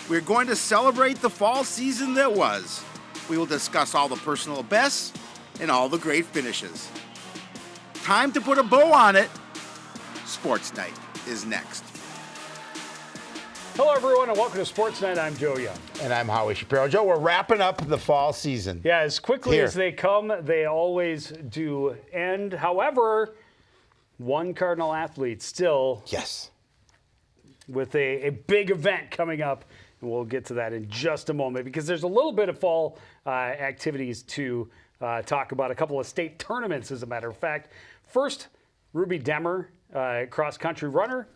We're going to celebrate the fall season that was. We will discuss all the personal bests and all the great finishes. Time to put a bow on it. Sports Night is next. Hello, everyone, and welcome to Sports Night. I'm Joe Young. And I'm Howie Shapiro. Joe, we're wrapping up the fall season. Yeah, as quickly as they come, they always do end. However, one Cardinal athlete still with a big event coming up. And we'll get to that in just a moment because there's a little bit of fall activities to talk about. A couple of state tournaments, as a matter of fact. First, Ruby Demmer, cross-country runner,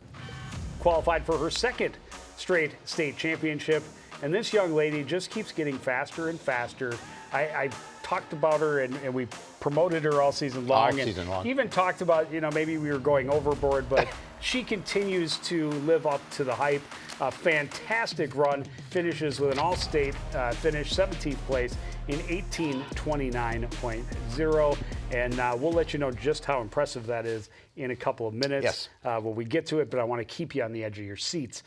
qualified for her second straight state championship. And this young lady just keeps getting faster and faster. I talked about her and we promoted her all season long. Even talked about, maybe we were going overboard, but she continues to live up to the hype. A fantastic run, finishes with an all-state finish, 17th place in 18:29.0. And we'll let you know just how impressive that is in a couple of minutes when we get to it, but I want to keep you on the edge of your seats.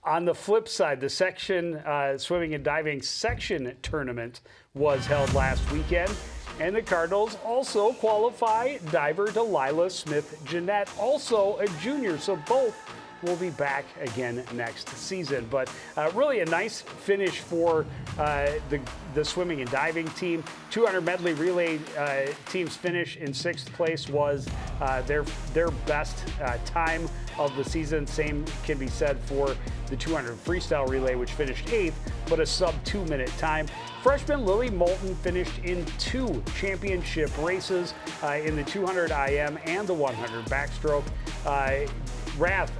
On the flip side, the section swimming and diving section tournament was held last weekend, and the Cardinals also qualify diver Delilah Smith-Jeanette, also a junior, so both will be back again next season. But really a nice finish for the swimming and diving team. 200 medley relay team's finish in 6th place was their best time of the season. Same can be said for the 200 freestyle relay, which finished 8th, but a sub 2-minute time. Freshman Lily Moulton finished in 2 championship races in the 200 IM and the 100 backstroke.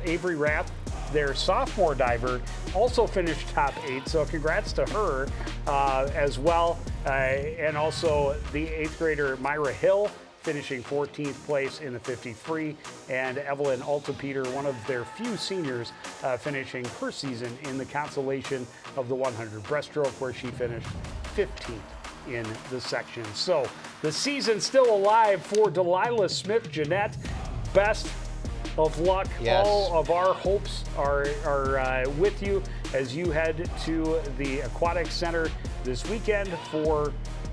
Avery Rath, their sophomore diver, also finished top 8, so congrats to her as well. And also the 8th grader Myra Hill finishing 14th place in the 50 free, and Evelyn Altapeter, one of their few seniors, finishing her season in the consolation of the 100 breaststroke, where she finished 15th in the section. So the season's still alive for Delilah Smith-Jeanette. Best of luck. Yes. All of our hopes are with you as you head to the Aquatic Center this weekend for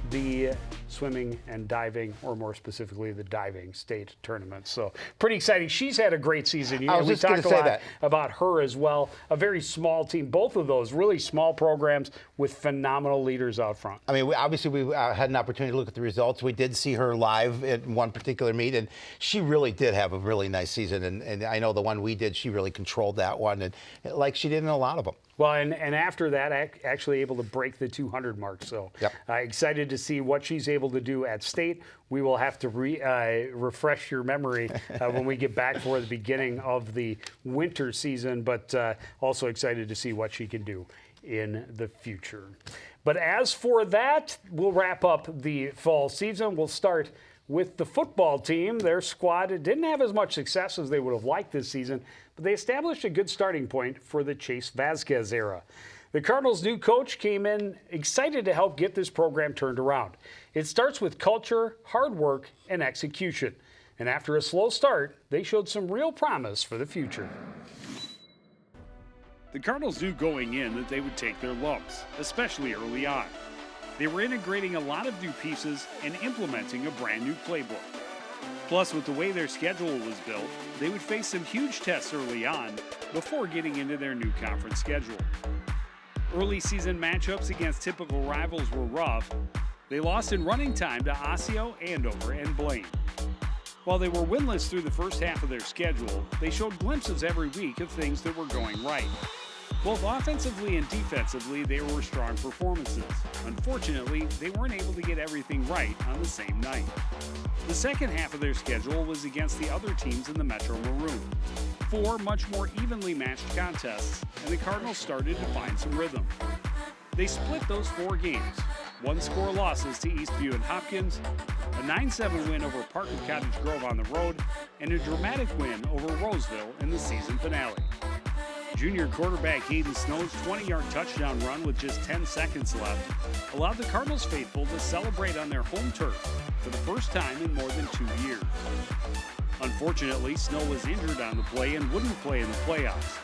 the swimming and diving, or more specifically, the diving state tournament. So pretty exciting. She's had a great season. I was we just going to talked say a lot that about her as well. A very small team. Both of those really small programs with phenomenal leaders out front. I mean, we had an opportunity to look at the results. We did see her live at one particular meet, and she really did have a really nice season. And I know the one we did, she really controlled that one, and like she did in a lot of them. Well, and after that, actually able to break the 200 mark. So excited to see what she's able to do at state. We will have to refresh your memory when we get back for the beginning of the winter season, but also excited to see what she can do in the future. But as for that, we'll wrap up the fall season. We'll start with the football team. Their squad didn't have as much success as they would have liked this season, but they established a good starting point for the Chase Vasquez era. The Cardinals' new coach came in excited to help get this program turned around. It starts with culture, hard work, and execution. And after a slow start, they showed some real promise for the future. The Cardinals knew going in that they would take their lumps, especially early on. They were integrating a lot of new pieces and implementing a brand new playbook. Plus, with the way their schedule was built, they would face some huge tests early on before getting into their new conference schedule. Early season matchups against typical rivals were rough. They lost in running time to Osseo, Andover, and Blaine. While they were winless through the first half of their schedule, they showed glimpses every week of things that were going right. Both offensively and defensively, they were strong performances. Unfortunately, they weren't able to get everything right on the same night. The second half of their schedule was against the other teams in the Metro Maroon. 4 much more evenly matched contests, and the Cardinals started to find some rhythm. They split those 4 games. 1-score losses to Eastview and Hopkins, a 9-7 win over Park and Cottage Grove on the road, and a dramatic win over Roseville in the season finale. Junior quarterback Hayden Snow's 20-yard touchdown run with just 10 seconds left allowed the Cardinals faithful to celebrate on their home turf for the first time in more than 2 years. Unfortunately, Snow was injured on the play and wouldn't play in the playoffs.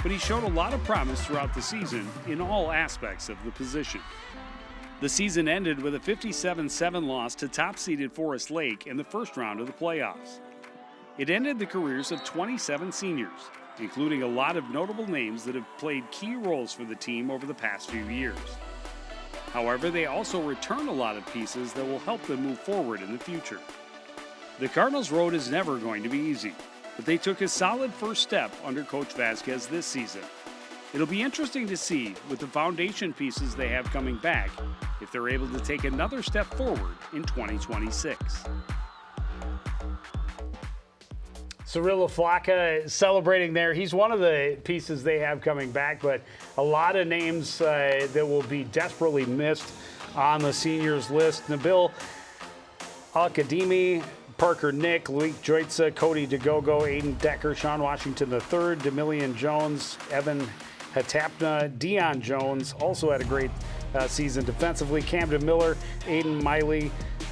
But he showed a lot of promise throughout the season in all aspects of the position. The season ended with a 57-7 loss to top-seeded Forest Lake in the first round of the playoffs. It ended the careers of 27 seniors, including a lot of notable names that have played key roles for the team over the past few years. However, they also return a lot of pieces that will help them move forward in the future. The Cardinals' road is never going to be easy, but they took a solid first step under Coach Vasquez this season. It'll be interesting to see, with the foundation pieces they have coming back, if they're able to take another step forward in 2026. Cyril LaFlaca celebrating there. He's one of the pieces they have coming back, but a lot of names that will be desperately missed on the seniors list. Nabil Al-Kadimi, Parker Nick, Luik Joitza, Cody DeGogo, Aiden Decker, Sean Washington III, Demillion Jones, Evan Hatapna, Deion Jones also had a great season defensively. Camden Miller, Aiden Miley,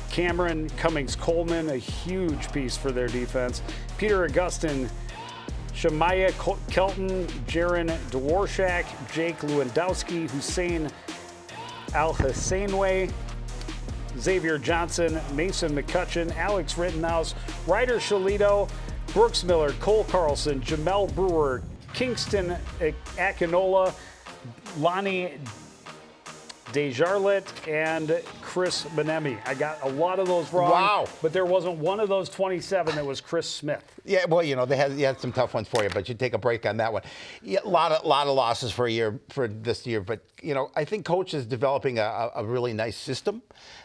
Cameron Cummings-Coleman, a huge piece for their defense. Peter Augustin, Shemaiah Kelton, Jaron Dworshak, Jake Lewandowski, Hussein Al-Hussein, Xavier Johnson, Mason McCutcheon, Alex Rittenhouse, Ryder Shalito, Brooks Miller, Cole Carlson, Jamel Brewer, Kingston Akinola, Lonnie Desjarlet, and Chris Benemi. I got a lot of those wrong. Wow. But there wasn't one of those 27 that was Chris Smith. Yeah, well, they had some tough ones for you, but you take a break on that one. Yeah, a lot of losses for this year, but I think Coach is developing a really nice system.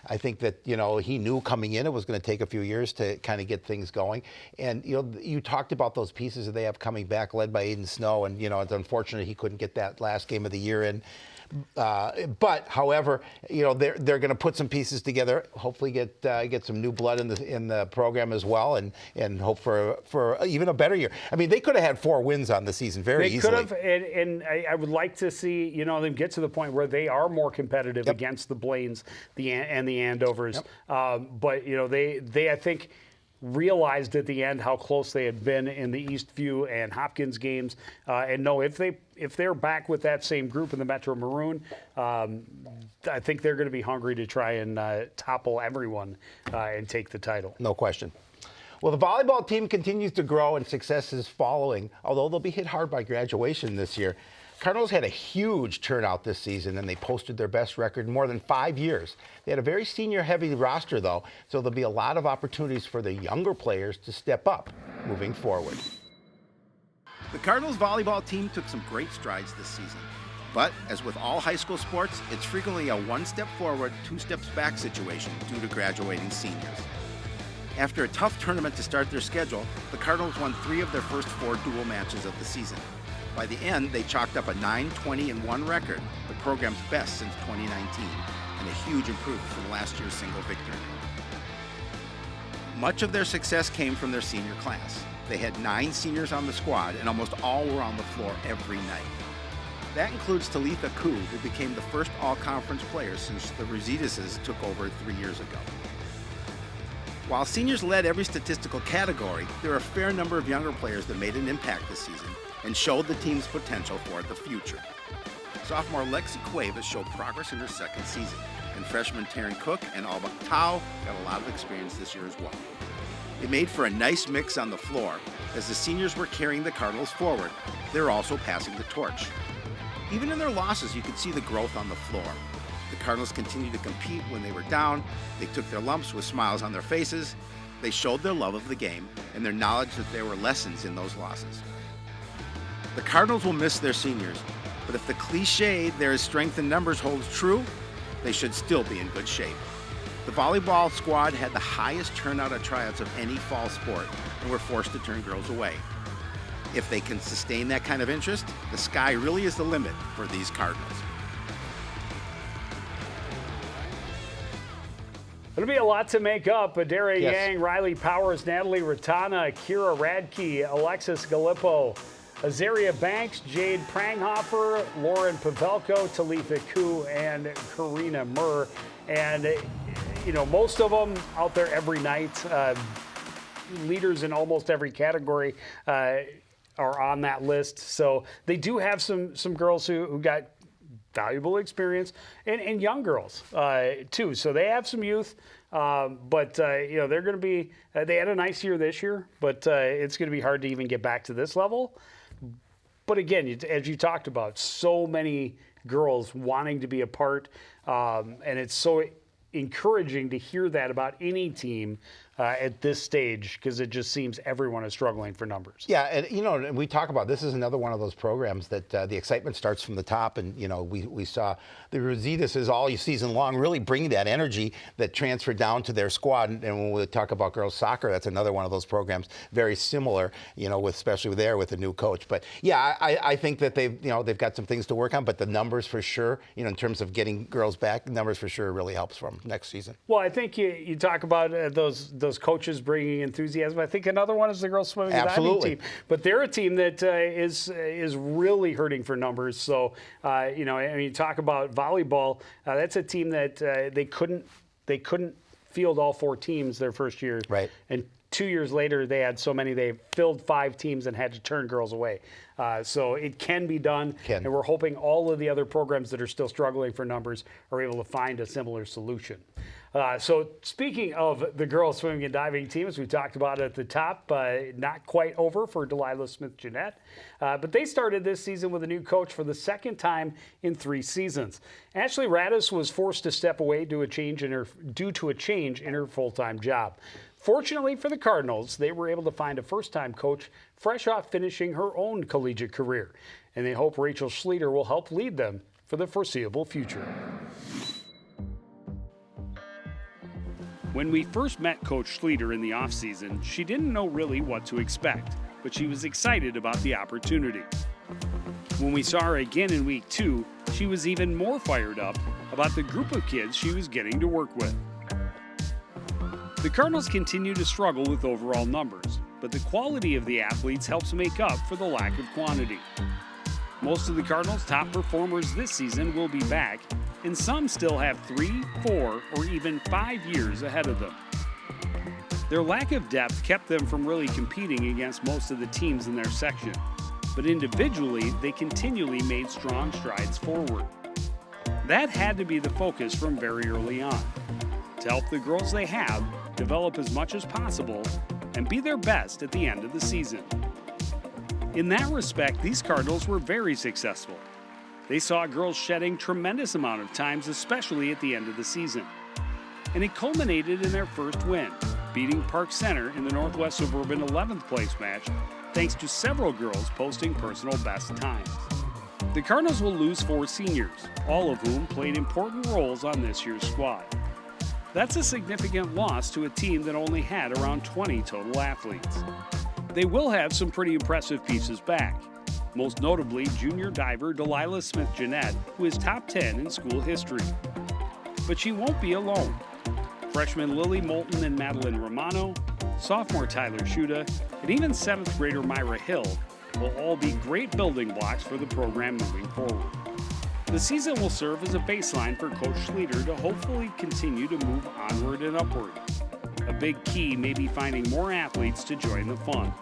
I think that he knew coming in it was going to take a few years to kind of get things going. And you talked about those pieces that they have coming back, led by Aiden Snow, and it's unfortunate he couldn't get that last game of the year in. But however, they're going to put some pieces together. Hopefully, get some new blood in the program as well, and hope for even a better year. I mean, they could have had 4 wins on the season very easily. They could have, and I would like to see them get to the point where they are more competitive against the Blaines, and the Andovers. Yep. But they I think realized at the end how close they had been in the Eastview and Hopkins games, and know if they're back with that same group in the Metro Maroon, I think they're going to be hungry to try and topple everyone and take the title. No question. Well, the volleyball team continues to grow and success is following, although they'll be hit hard by graduation this year. Cardinals had a huge turnout this season, and they posted their best record in more than 5 years. They had a very senior-heavy roster, though, so there'll be a lot of opportunities for the younger players to step up moving forward. The Cardinals volleyball team took some great strides this season. But, as with all high school sports, it's frequently a 1 step forward, 2 steps back situation due to graduating seniors. After a tough tournament to start their schedule, the Cardinals won 3 of their first 4 dual matches of the season. By the end, they chalked up a 9-20-1 record, the program's best since 2019, and a huge improvement from last year's single victory. Much of their success came from their senior class. They had 9 seniors on the squad, and almost all were on the floor every night. That includes Talitha Coon, who became the first all-conference player since the Rositases took over 3 years ago. While seniors led every statistical category, there are a fair number of younger players that made an impact this season and showed the team's potential for the future. Sophomore Lexi Cuevas showed progress in her 2nd season, and freshmen Taryn Cook and Alba Tao got a lot of experience this year as well. It made for a nice mix on the floor. As the seniors were carrying the Cardinals forward, they were also passing the torch. Even in their losses, you could see the growth on the floor. The Cardinals continued to compete when they were down. They took their lumps with smiles on their faces. They showed their love of the game and their knowledge that there were lessons in those losses. The Cardinals will miss their seniors, but if the cliche "there is strength in numbers" holds true, they should still be in good shape. The volleyball squad had the highest turnout at tryouts of any fall sport and were forced to turn girls away. If they can sustain that kind of interest, the sky really is the limit for these Cardinals. It'll be a lot to make up. Adara Yang, Riley Powers, Natalie Ratana, Kira Radke, Alexis Gallipo, Azaria Banks, Jade Pranghofer, Lauren Pavelko, Talitha Koo, and Karina Murr. And, most of them out there every night. leaders in almost every category are on that list. So they do have some girls who got valuable experience, and young girls too. So they have some youth, but they're going to be. They had a nice year this year, but it's going to be hard to even get back to this level. But again, as you talked about, so many girls wanting to be a part, and it's so encouraging to hear that about any team at this stage, because it just seems everyone is struggling for numbers. Yeah, and we talk about this is another one of those programs that the excitement starts from the top, and we saw the Rositas all season long really bringing that energy that transferred down to their squad. And when we talk about girls soccer, that's another one of those programs very similar, especially with the new coach. But yeah, I think that they've got some things to work on, but the numbers for sure, in terms of getting girls back, numbers for sure really helps from next season. Well, I think you talk about those coaches bringing enthusiasm. I think another one is the girls swimming and diving team. But they're a team that is really hurting for numbers. So, you talk about volleyball. That's a team that they couldn't field all 4 teams their first year. Right. And 2 years later, they had so many, they filled 5 teams and had to turn girls away. So it can be done. And we're hoping all of the other programs that are still struggling for numbers are able to find a similar solution. So speaking of the girls swimming and diving teams, we talked about it at the top, not quite over for Delilah Smith-Jeanette. But they started this season with a new coach for the second time in 3 seasons. Ashley Radis was forced to step away due to a change in her full-time job. Fortunately for the Cardinals, they were able to find a first-time coach fresh off finishing her own collegiate career. And they hope Rachel Schlueter will help lead them for the foreseeable future. When we first met Coach Schlueter in the offseason, she didn't know really what to expect, but she was excited about the opportunity. When we saw her again in week 2, she was even more fired up about the group of kids she was getting to work with. The Cardinals continue to struggle with overall numbers, but the quality of the athletes helps make up for the lack of quantity. Most of the Cardinals' top performers this season will be back, and some still have 3, 4, or even 5 years ahead of them. Their lack of depth kept them from really competing against most of the teams in their section, but individually they continually made strong strides forward. That had to be the focus from very early on, to help the girls they have develop as much as possible and be their best at the end of the season. In that respect, these Cardinals were very successful. They saw girls shedding tremendous amount of times, especially at the end of the season. And it culminated in their first win, beating Park Center in the Northwest Suburban 11th place match, thanks to several girls posting personal best times. The Cardinals will lose 4 seniors, all of whom played important roles on this year's squad. That's a significant loss to a team that only had around 20 total athletes. They will have some pretty impressive pieces back, most notably junior diver Delilah Smith-Jeanette, who is top 10 in school history. But she won't be alone. Freshmen Lily Moulton and Madeline Romano, sophomore Tyler Schuda, and even 7th grader Myra Hill will all be great building blocks for the program moving forward. The season will serve as a baseline for Coach Schlueter to hopefully continue to move onward and upward. A big key may be finding more athletes to join the fun.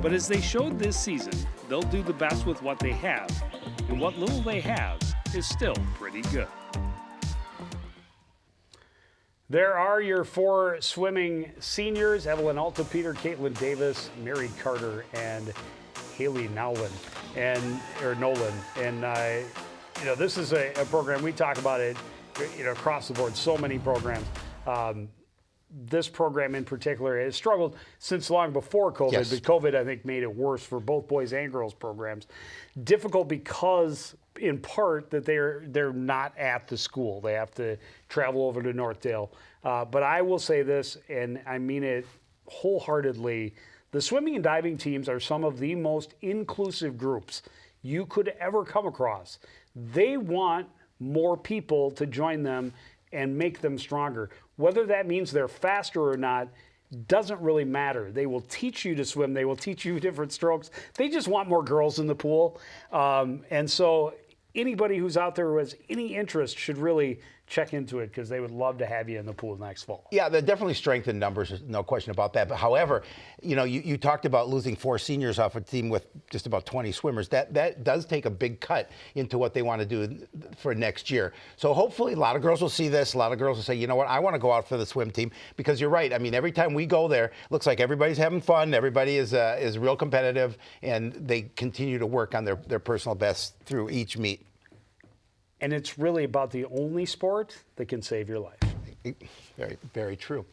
But as they showed this season, they'll do the best with what they have, and what little they have is still pretty good. There are your 4 swimming seniors: Evelyn Altapeter, Caitlin Davis, Mary Carter, and Haley Nolan. And this is a program we talk about it, across the board. So many programs. This program in particular has struggled since long before COVID, Yes. but COVID, I think, made it worse for both boys and girls programs. Difficult because, in part, that they're not at the school. They have to travel over to Northdale. But I will say this, and I mean it wholeheartedly, the swimming and diving teams are some of the most inclusive groups you could ever come across. They want more people to join them and make them stronger. Whether that means they're faster or not doesn't really matter. They will teach you to swim. They will teach you different strokes. They just want more girls in the pool. And so anybody who's out there who has any interest should really check into it because they would love to have you in the pool next fall. Yeah, they're definitely strength in numbers, there's no question about that. But however, you talked about losing 4 seniors off a team with just about 20 swimmers. That does take a big cut into what they want to do for next year. So hopefully a lot of girls will see this. A lot of girls will say, you know what, I want to go out for the swim team, because you're right. I mean, every time we go there, it looks like everybody's having fun. Everybody is real competitive, and they continue to work on their personal best through each meet. And it's really about the only sport that can save your life. Very, very true.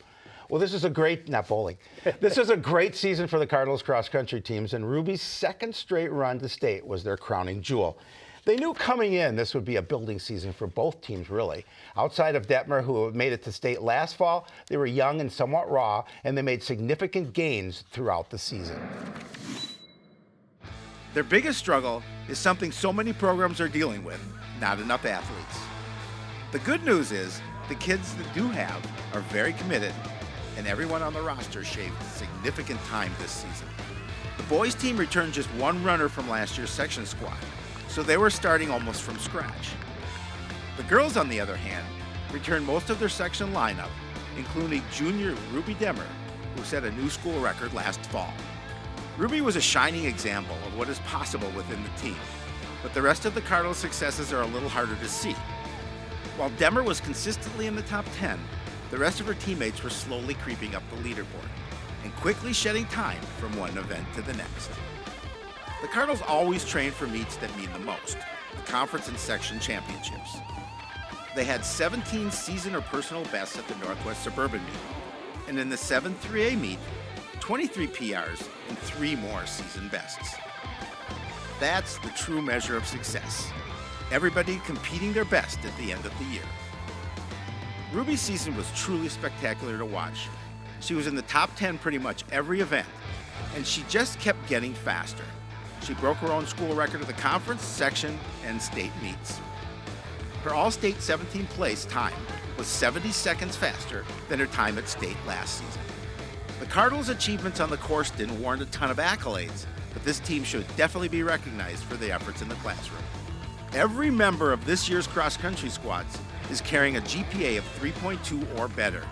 Well, this is a great, not bowling. This is a great season for the Cardinals cross-country teams, and Ruby's second straight run to state was their crowning jewel. They knew coming in this would be a building season for both teams, really. Outside of Detmer, who made it to state last fall, they were young and somewhat raw, and they made significant gains throughout the season. Their biggest struggle is something so many programs are dealing with: not enough athletes. The good news is the kids that do have are very committed, and everyone on the roster shaved significant time this season. The boys team returned just 1 runner from last year's section squad, so they were starting almost from scratch. The girls, on the other hand, returned most of their section lineup, including junior Ruby Demmer, who set a new school record last fall. Ruby was a shining example of what is possible within the team, but the rest of the Cardinals' successes are a little harder to see. While Demmer was consistently in the top 10, the rest of her teammates were slowly creeping up the leaderboard and quickly shedding time from one event to the next. The Cardinals always train for meets that mean the most, the conference and section championships. They had 17 season or personal bests at the Northwest Suburban meet, and in the 7th 3A meet, 23 PRs and 3 more season bests. That's the true measure of success. Everybody competing their best at the end of the year. Ruby's season was truly spectacular to watch. She was in the top 10 pretty much every event, and she just kept getting faster. She broke her own school record of the conference, section, and state meets. Her all-state 17th place time was 70 seconds faster than her time at state last season. The Cardinals' achievements on the course didn't warrant a ton of accolades, but this team should definitely be recognized for their efforts in the classroom. Every member of this year's cross-country squads is carrying a GPA of 3.2 or better,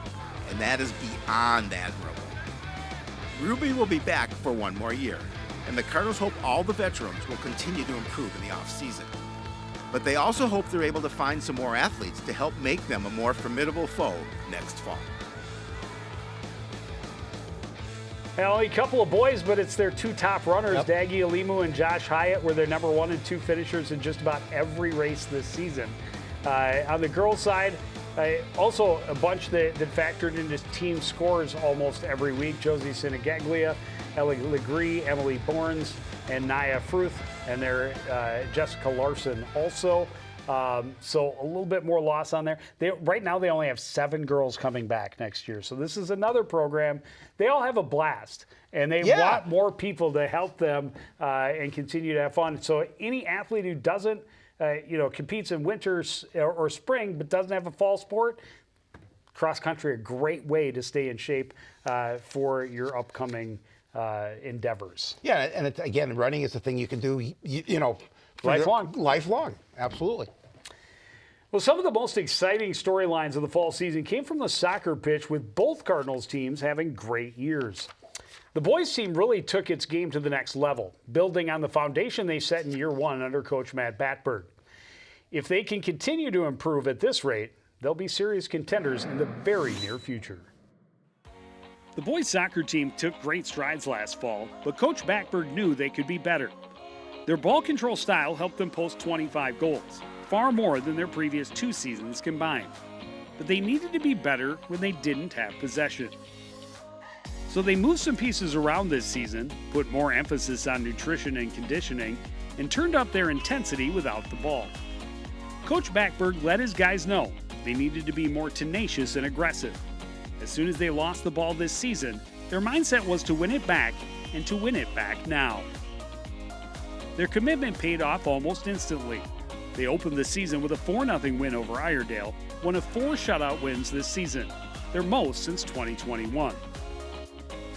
and that is beyond admirable. Ruby will be back for 1 more year, and the Cardinals hope all the veterans will continue to improve in the off-season. But they also hope they're able to find some more athletes to help make them a more formidable foe next fall. Only a couple of boys, but it's their 2 top runners. Yep. Daggy Alimu and Josh Hyatt were their number 1 and 2 finishers in just about every race this season. On the girls' side, also a bunch that factored into team scores almost every week. Josie Sinigaglia, Ellie Legree, Emily Borns, and Naya Fruth, and their Jessica Larson also. So a little bit more loss on there. Right now they only have 7 girls coming back next year. So this is another program. They all have a blast, and they want more people to help them and continue to have fun. So any athlete who doesn't, competes in winters or spring but doesn't have a fall sport, cross country a great way to stay in shape for your upcoming endeavors. Yeah, and again, running is a thing you can do, lifelong, absolutely. Well, some of the most exciting storylines of the fall season came from the soccer pitch, with both Cardinals teams having great years. The boys team really took its game to the next level, building on the foundation they set in year 1 under coach Matt Batberg. If they can continue to improve at this rate, they'll be serious contenders in the very near future. The boys soccer team took great strides last fall, but Coach Batberg knew they could be better. Their ball control style helped them post 25 goals, far more than their previous 2 seasons combined. But they needed to be better when they didn't have possession. So they moved some pieces around this season, put more emphasis on nutrition and conditioning, and turned up their intensity without the ball. Coach Batberg let his guys know they needed to be more tenacious and aggressive. As soon as they lost the ball this season, their mindset was to win it back, and to win it back now. Their commitment paid off almost instantly. They opened the season with a 4-0 win over Iredale, one of 4 shutout wins this season, their most since 2021.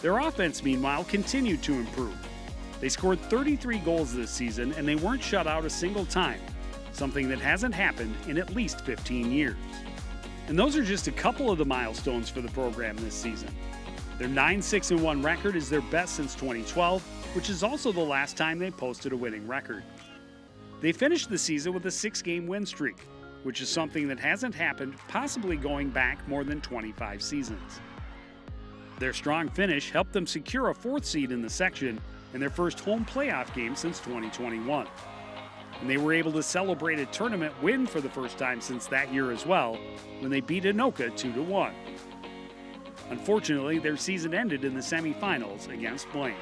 Their offense, meanwhile, continued to improve. They scored 33 goals this season, and they weren't shut out a single time, something that hasn't happened in at least 15 years. And those are just a couple of the milestones for the program this season. Their 9-6-1 record is their best since 2012, which is also the last time they posted a winning record. They finished the season with a 6-game win streak, which is something that hasn't happened, possibly going back more than 25 seasons. Their strong finish helped them secure a 4th seed in the section in their first home playoff game since 2021. And they were able to celebrate a tournament win for the first time since that year as well, when they beat Anoka 2-1. Unfortunately, their season ended in the semifinals against Blaine.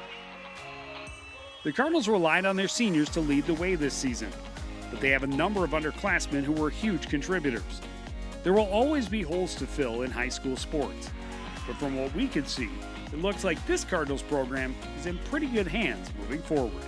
The Cardinals relied on their seniors to lead the way this season, but they have a number of underclassmen who were huge contributors. There will always be holes to fill in high school sports, but from what we can see, it looks like this Cardinals program is in pretty good hands moving forward.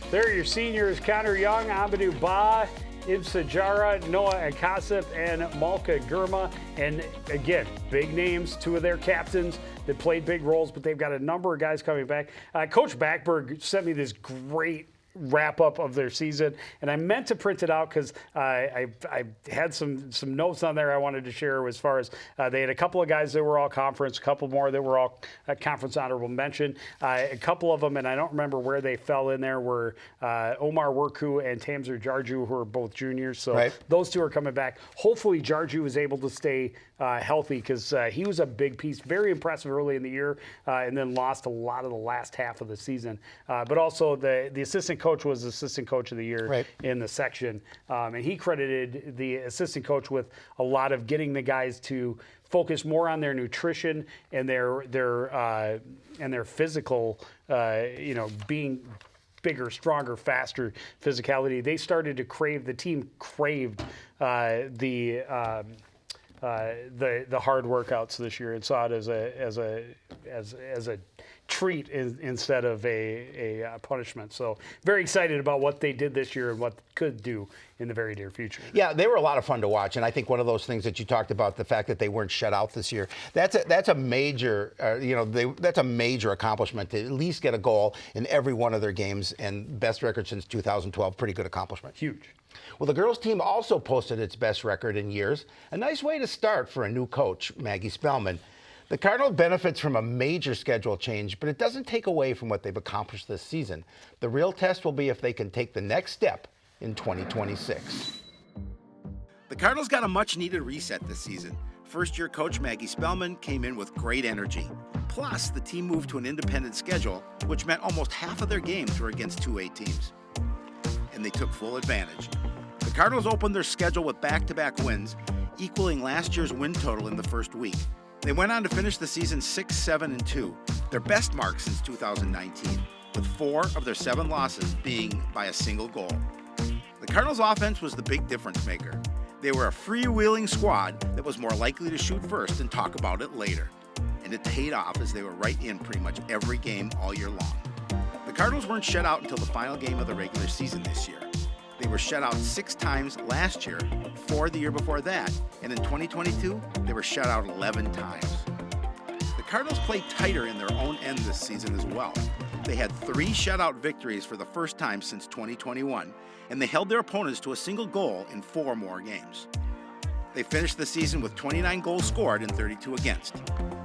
There are your seniors: Connor Young, Amadou Ba, Ibsa Jara, Noah Akasip, and Malka Gurma. And again, big names, 2 of their captains that played big roles, but they've got a number of guys coming back. Coach Backberg sent me this great wrap-up of their season, and I meant to print it out because I had some notes on there I wanted to share as far as they had a couple of guys that were all conference, a couple more that were all conference honorable mention. A couple of them, and I don't remember where they fell in there, were Omar Worku and Tamzer Jarju, who are both juniors, so those 2 are coming back. Hopefully Jarju is able to stay healthy, because he was a big piece, very impressive early in the year, and then lost a lot of the last half of the season. But also the assistant coach was assistant coach of the year in the section, and he credited the assistant coach with a lot of getting the guys to focus more on their nutrition and their physical, being bigger, stronger, faster physicality. They started to crave. The team craved the hard workouts this year and saw it as a treat instead of a punishment. So very excited about what they did this year and what could do in the very near future. Yeah, they were a lot of fun to watch, and I think one of those things that you talked about, the fact that they weren't shut out this year, that's a major that's a major accomplishment to at least get a goal in every one of their games, and best record since 2012. Pretty good accomplishment. Huge. Well, the girls team also posted its best record in years. A nice way to start for a new coach, Maggie Spellman. The Cardinals benefits from a major schedule change, but it doesn't take away from what they've accomplished this season. The real test will be if they can take the next step in 2026. The Cardinals got a much-needed reset this season. First-year coach Maggie Spellman came in with great energy. Plus, the team moved to an independent schedule, which meant almost half of their games were against 2A teams. And they took full advantage. The Cardinals opened their schedule with back-to-back wins, equaling last year's win total in the first week. They went on to finish the season 6-7-2, their best mark since 2019, with 4 of their 7 losses being by a single goal. The Cardinals' offense was the big difference maker. They were a freewheeling squad that was more likely to shoot first and talk about it later. And it paid off, as they were right in pretty much every game all year long. The Cardinals weren't shut out until the final game of the regular season this year. They were shut out 6 times last year, 4 the year before that, and in 2022, they were shut out 11 times. The Cardinals played tighter in their own end this season as well. They had 3 shutout victories for the first time since 2021, and they held their opponents to a single goal in 4 more games. They finished the season with 29 goals scored and 32 against,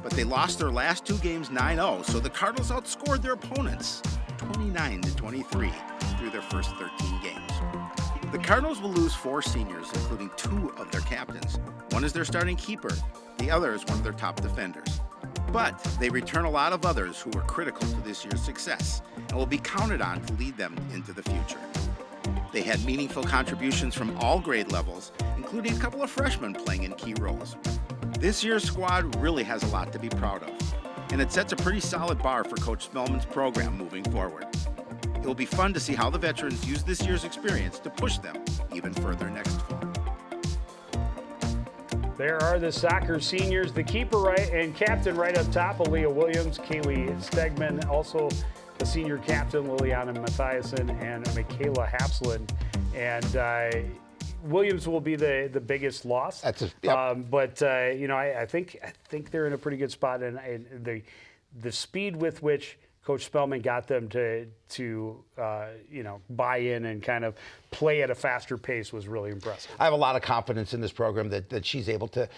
but they lost their last 2 games 9-0, so the Cardinals outscored their opponents 29-23 through their first 13 games. The Cardinals will lose 4 seniors, including 2 of their captains. One is their starting keeper, the other is one of their top defenders. But they return a lot of others who were critical to this year's success and will be counted on to lead them into the future. They had meaningful contributions from all grade levels, including a couple of freshmen playing in key roles. This year's squad really has a lot to be proud of, and it sets a pretty solid bar for Coach Spellman's program moving forward. It will be fun to see how the veterans use this year's experience to push them even further next fall. There are the soccer seniors, the keeper and captain right up top, Aaliyah Williams, Kaylee Stegman, also the senior captain, Liliana Mathiasen, and Michaela Hapslin. And Williams will be the biggest loss. I think they're in a pretty good spot, and the speed with which Coach Spellman got them to buy in and kind of play at a faster pace was really impressive. I have a lot of confidence in this program that she's able to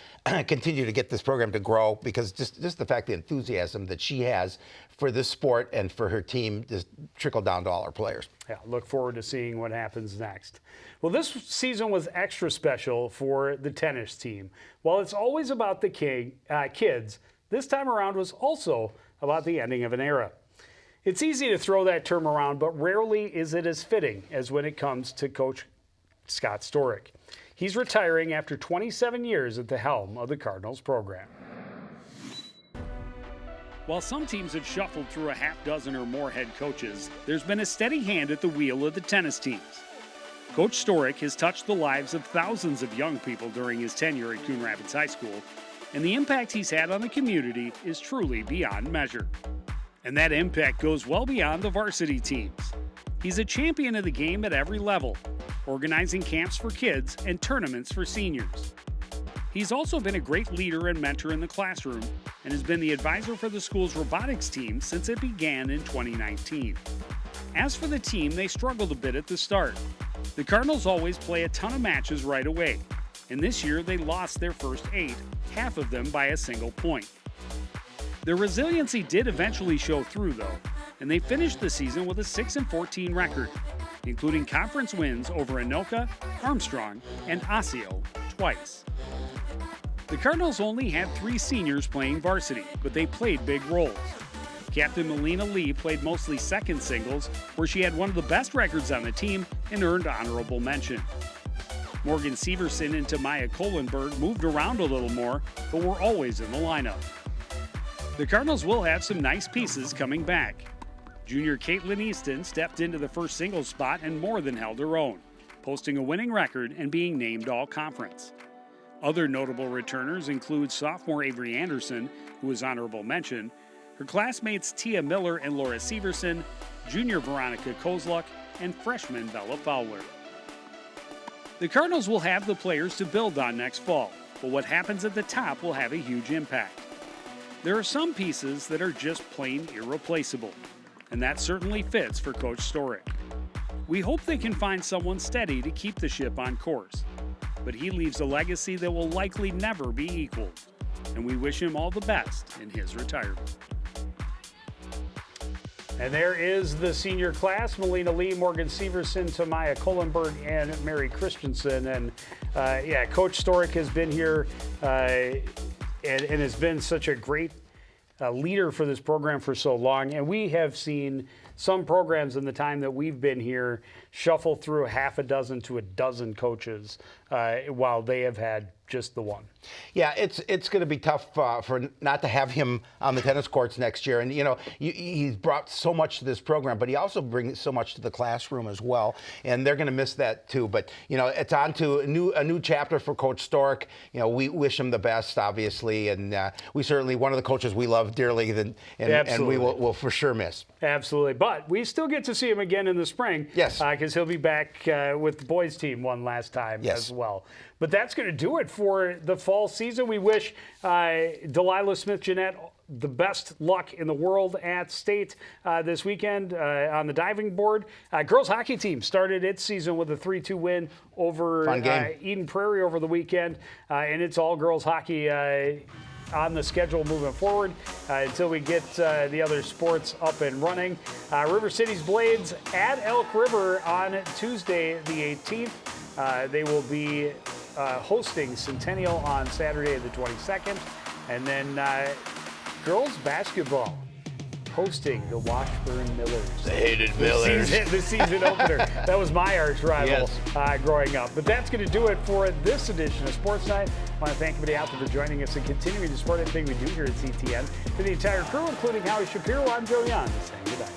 continue to get this program to grow, because just the fact, the enthusiasm that she has for this sport and for her team just trickled down to all our players. Yeah, look forward to seeing what happens next. Well, this season was extra special for the tennis team. While it's always about the kids, this time around was also about the ending of an era. It's easy to throw that term around, but rarely is it as fitting as when it comes to Coach Scott Storick. He's retiring after 27 years at the helm of the Cardinals program. While some teams have shuffled through a half dozen or more head coaches, there's been a steady hand at the wheel of the tennis teams. Coach Storick has touched the lives of thousands of young people during his tenure at Coon Rapids High School, and the impact he's had on the community is truly beyond measure. And that impact goes well beyond the varsity teams. He's a champion of the game at every level, organizing camps for kids and tournaments for seniors. He's also been a great leader and mentor in the classroom and has been the advisor for the school's robotics team since it began in 2019. As for the team, they struggled a bit at the start. The Cardinals always play a ton of matches right away, and this year they lost their first 8, half of them by a single point. Their resiliency did eventually show through, though, and they finished the season with a 6-14 record, including conference wins over Anoka, Armstrong, and Osseo twice. The Cardinals only had 3 seniors playing varsity, but they played big roles. Captain Melina Lee played mostly second singles, where she had one of the best records on the team and earned honorable mention. Morgan Severson and Tamaya Kohlenberg moved around a little more, but were always in the lineup. The Cardinals will have some nice pieces coming back. Junior Caitlin Easton stepped into the first singles spot and more than held her own, posting a winning record and being named All-Conference. Other notable returners include sophomore Avery Anderson, who was honorable mention, her classmates Tia Miller and Laura Severson, junior Veronica Kozluk, and freshman Bella Fowler. The Cardinals will have the players to build on next fall, but what happens at the top will have a huge impact. There are some pieces that are just plain irreplaceable, and that certainly fits for Coach Storick. We hope they can find someone steady to keep the ship on course, but he leaves a legacy that will likely never be equaled, and we wish him all the best in his retirement. And there is the senior class: Melina Lee, Morgan Severson, Tamaya Kohlenberg, and Mary Christensen. And Coach Storick has been here and has been such a great leader for this program for so long. And we have seen some programs in the time that we've been here shuffle through half a dozen to a dozen coaches while they have had just the one. Yeah, it's going to be tough for not to have him on the tennis courts next year. And, he's brought so much to this program, but he also brings so much to the classroom as well. And they're going to miss that, too. But, it's on to a new chapter for Coach Storick. We wish him the best, obviously. And we certainly, one of the coaches we love dearly and we will for sure miss. Absolutely. But we still get to see him again in the spring. Yes. Because he'll be back with the boys team one last time as well. But that's going to do it for the fall season. We wish Delilah Smith-Jeanette the best luck in the world at state this weekend on the diving board. Girls hockey team started its season with a 3-2 win over Eden Prairie over the weekend. And it's all girls hockey on the schedule moving forward until we get the other sports up and running. River City's Blades at Elk River on Tuesday the 18th. They will be hosting Centennial on Saturday the 22nd. And then girls basketball hosting the Washburn Millers. The hated Millers. The season opener. That was my arch rival growing up. But that's going to do it for this edition of Sports Night. I want to thank everybody out there for joining us and continuing to support everything we do here at CTN. For the entire crew, including Howie Shapiro, I'm Joe Young saying goodbye.